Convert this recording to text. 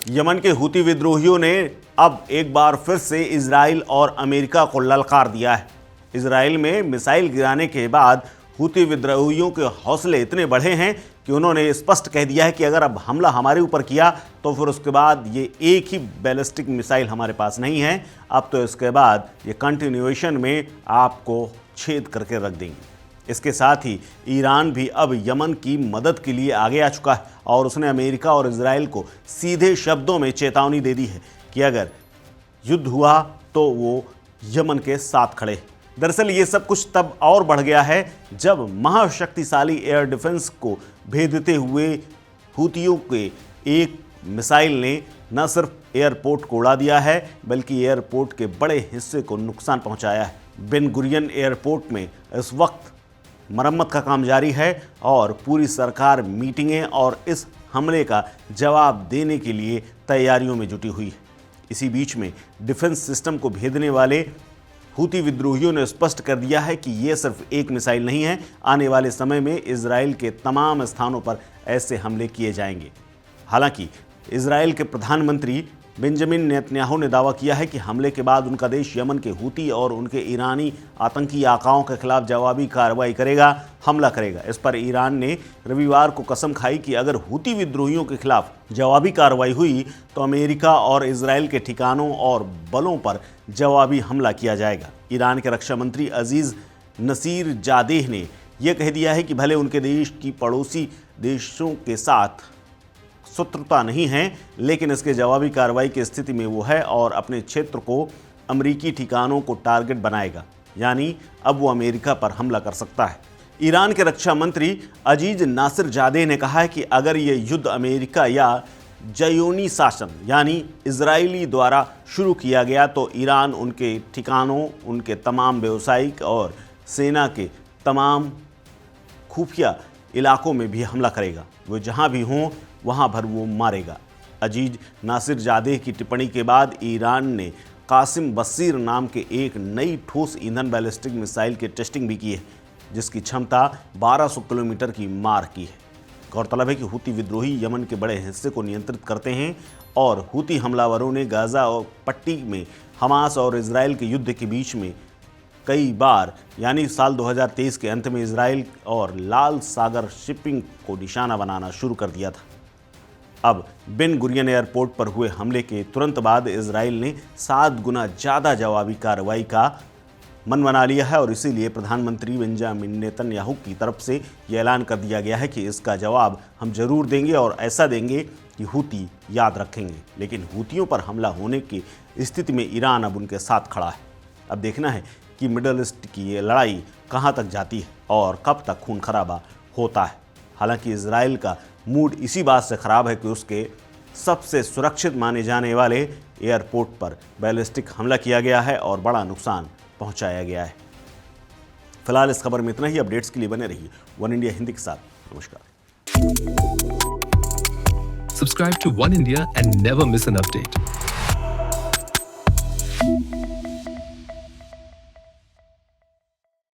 Yemen के Houthi विद्रोहियों ने अब एक बार फिर से इजराइल और अमेरिका को ललकार दिया है। इजराइल में मिसाइल गिराने के बाद हूती विद्रोहियों के हौसले इतने बढ़े हैं कि उन्होंने स्पष्ट कह दिया है कि अगर अब हमला हमारे ऊपर किया तो फिर उसके बाद ये एक ही बैलिस्टिक मिसाइल हमारे पास नहीं है, अब तो इसके बाद ये कंटिन्यूएशन में आपको छेद करके रख देंगे। इसके साथ ही ईरान भी अब यमन की मदद के लिए आगे आ चुका है और उसने अमेरिका और इजराइल को सीधे शब्दों में चेतावनी दे दी है कि अगर युद्ध हुआ तो वो यमन के साथ खड़े। दरअसल ये सब कुछ तब और बढ़ गया है जब महाशक्तिशाली एयर डिफेंस को भेदते हुए हूतियों के एक मिसाइल ने न सिर्फ एयरपोर्ट को उड़ा दिया है बल्कि एयरपोर्ट के बड़े हिस्से को नुकसान पहुंचाया है। बेन गुरियन एयरपोर्ट में इस वक्त मरम्मत का काम जारी है और पूरी सरकार मीटिंगें और इस हमले का जवाब देने के लिए तैयारियों में जुटी हुई है। इसी बीच में डिफेंस सिस्टम को भेदने वाले हूती विद्रोहियों ने स्पष्ट कर दिया है कि ये सिर्फ एक मिसाइल नहीं है, आने वाले समय में इजराइल के तमाम स्थानों पर ऐसे हमले किए जाएंगे। हालांकि इजराइल के प्रधानमंत्री बेंजामिन नेतन्याहू ने दावा किया है कि हमले के बाद उनका देश यमन के हूती और उनके ईरानी आतंकी आकाओं के खिलाफ जवाबी कार्रवाई करेगा, हमला करेगा। इस पर ईरान ने रविवार को कसम खाई कि अगर हूती विद्रोहियों के खिलाफ जवाबी कार्रवाई हुई तो अमेरिका और इजराइल के ठिकानों और बलों पर जवाबी हमला किया जाएगा। ईरान के रक्षा मंत्री अजीज नसीर जादेह ने यह कह दिया है कि भले उनके देश की पड़ोसी देशों के साथ शत्रुता नहीं है, लेकिन इसके जवाबी कार्रवाई की स्थिति में वो है और अपने क्षेत्र को अमेरिकी ठिकानों को टारगेट बनाएगा, यानी अब वो अमेरिका पर हमला कर सकता है। ईरान के रक्षा मंत्री अजीज नासिर जादेह ने कहा है कि अगर ये युद्ध अमेरिका या ज़योनी शासन यानी इजरायली द्वारा शुरू किया गया तो ईरान उनके ठिकानों, उनके तमाम व्यावसायिक और सेना के तमाम खुफिया इलाकों में भी हमला करेगा। वो जहां भी हों वहां भर वो मारेगा। अजीज नासिर जादेह की टिप्पणी के बाद ईरान ने कासिम बसीर नाम के एक नई ठोस ईंधन बैलिस्टिक मिसाइल की टेस्टिंग भी की है, जिसकी क्षमता 1200 किलोमीटर की मार की है। गौरतलब है कि हूती विद्रोही यमन के बड़े हिस्से को नियंत्रित करते हैं और हूती हमलावरों ने गाज़ा और पट्टी में हमास और इजराइल के युद्ध के बीच में कई बार यानी साल 2023 के अंत में इजराइल और लाल सागर शिपिंग को निशाना बनाना शुरू कर दिया था। अब बेन गुरियन एयरपोर्ट पर हुए हमले के तुरंत बाद इजराइल ने 7 गुना ज़्यादा जवाबी कार्रवाई का मन बना लिया है और इसीलिए प्रधानमंत्री बेंजामिन नेतन्याहू की तरफ से यह ऐलान कर दिया गया है कि इसका जवाब हम जरूर देंगे और ऐसा देंगे कि हूती याद रखेंगे। लेकिन हूतियों पर हमला होने की स्थिति में ईरान अब उनके साथ खड़ा है। अब देखना है कि मिडल ईस्ट की ये लड़ाई कहाँ तक जाती है और कब तक खून खराबा होता है। हालांकि इजराइल का मूड इसी बात से ख़राब है कि उसके सबसे सुरक्षित माने जाने वाले एयरपोर्ट पर बैलिस्टिक हमला किया गया है और बड़ा नुकसान पहुंचाया गया है। फिलहाल इस खबर में इतना ही। अपडेट्स के लिए बने रहिए वन इंडिया हिंदी के साथ। नमस्कार। Subscribe to One India and never miss an update.